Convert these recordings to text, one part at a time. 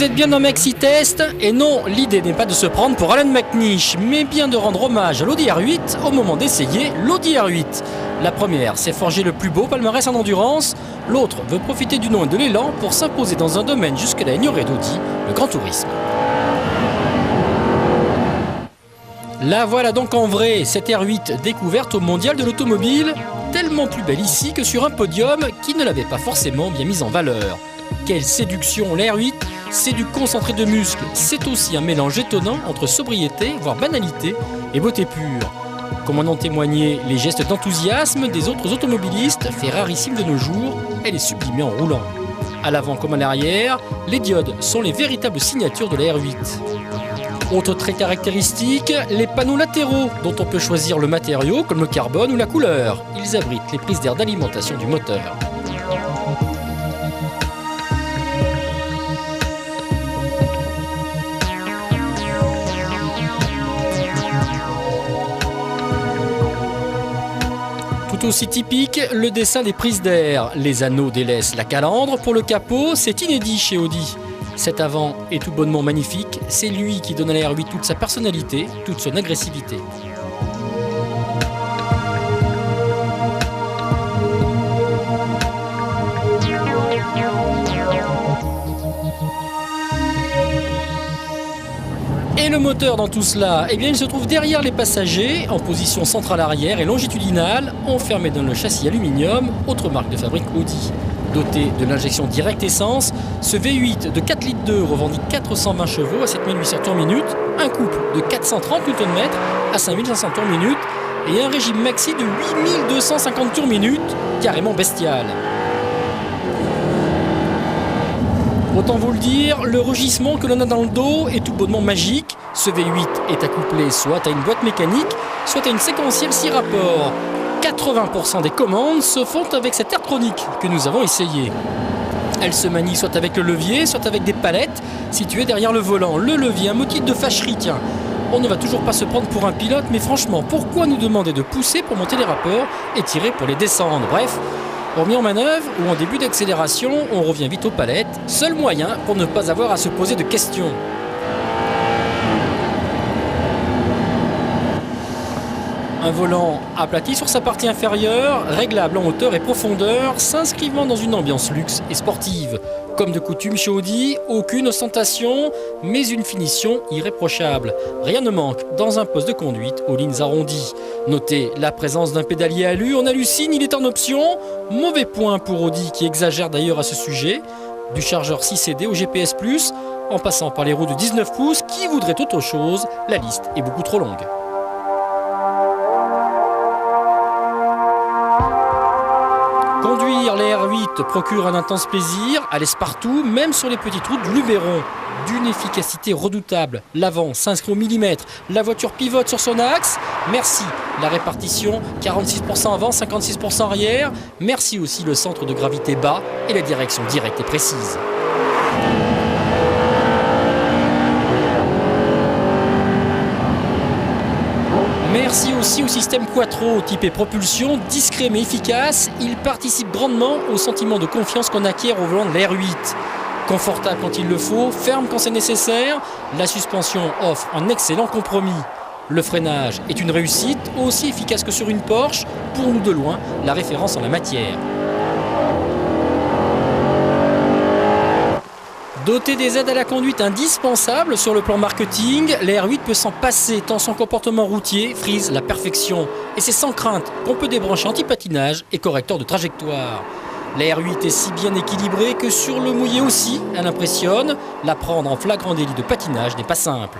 êtes bien dans Maxi Test, et non, l'idée n'est pas de se prendre pour Alan McNish, mais bien de rendre hommage à l'Audi R8 au moment d'essayer l'Audi R8. La première s'est forgé le plus beau palmarès en endurance, l'autre veut profiter du nom et de l'élan pour s'imposer dans un domaine jusque-là ignoré d'Audi, le grand tourisme. La voilà donc en vrai, cette R8 découverte au mondial de l'automobile, tellement plus belle ici que sur un podium qui ne l'avait pas forcément bien mise en valeur. Quelle séduction, la R8, c'est du concentré de muscles, c'est aussi un mélange étonnant entre sobriété, voire banalité, et beauté pure. Comme en ont témoigné les gestes d'enthousiasme des autres automobilistes, fait rarissime de nos jours, elle est sublimée en roulant. À l'avant comme à l'arrière, les diodes sont les véritables signatures de la R8. Autre trait caractéristique, les panneaux latéraux, dont on peut choisir le matériau comme le carbone ou la couleur. Ils abritent les prises d'air d'alimentation du moteur. Tout aussi typique, le dessin des prises d'air. Les anneaux délaissent la calandre. Pour le capot, c'est inédit chez Audi. Cet avant est tout bonnement magnifique, c'est lui qui donne à la R8 toute sa personnalité, toute son agressivité. Et le moteur dans tout cela, eh bien il se trouve derrière les passagers, en position centrale arrière et longitudinale, enfermé dans le châssis aluminium, autre marque de fabrique Audi. Doté de l'injection directe essence, ce V8 de 4,2 litres revendique 420 chevaux à 7800 tours-minute, un couple de 430 Nm à 5500 tours-minute et un régime maxi de 8250 tours-minute, carrément bestial. Autant vous le dire, le rugissement que l'on a dans le dos est tout bonnement magique. Ce V8 est accouplé soit à une boîte mécanique, soit à une séquentielle 6 rapports. 80% des commandes se font avec cette airtronique que nous avons essayé. Elle se manie soit avec le levier, soit avec des palettes situées derrière le volant. Le levier, un motif de fâcherie, tiens. On ne va toujours pas se prendre pour un pilote, mais franchement, pourquoi nous demander de pousser pour monter les rapports et tirer pour les descendre? Bref, remis en manœuvre ou en début d'accélération, on revient vite aux palettes. Seul moyen pour ne pas avoir à se poser de questions. Un volant aplati sur sa partie inférieure, réglable en hauteur et profondeur, s'inscrivant dans une ambiance luxe et sportive. Comme de coutume chez Audi, aucune ostentation, mais une finition irréprochable. Rien ne manque dans un poste de conduite aux lignes arrondies. Notez la présence d'un pédalier alu, on hallucine, il est en option. Mauvais point pour Audi qui exagère d'ailleurs à ce sujet. Du chargeur 6CD au GPS+, en passant par les roues de 19 pouces, qui voudrait autre chose, la liste est beaucoup trop longue. Conduire les R8 procure un intense plaisir, à l'aise partout, même sur les petites routes du Luberon. D'une efficacité redoutable, l'avant s'inscrit au millimètre, la voiture pivote sur son axe. Merci la répartition, 46% avant, 56% arrière. Merci aussi le centre de gravité bas et la direction directe et précise. Merci aussi au système Quattro typé propulsion, discret mais efficace. Il participe grandement au sentiment de confiance qu'on acquiert au volant de la R8. Confortable quand il le faut, ferme quand c'est nécessaire, la suspension offre un excellent compromis. Le freinage est une réussite, aussi efficace que sur une Porsche, pour nous de loin la référence en la matière. Doté des aides à la conduite indispensables sur le plan marketing, la R8 peut s'en passer tant son comportement routier frise la perfection. Et c'est sans crainte qu'on peut débrancher anti-patinage et correcteur de trajectoire. La R8 est si bien équilibrée que sur le mouillé aussi, elle impressionne. La prendre en flagrant délit de patinage n'est pas simple.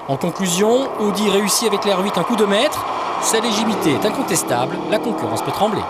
En conclusion, Audi réussit avec la R8 un coup de maître. Sa légitimité est incontestable, la concurrence peut trembler.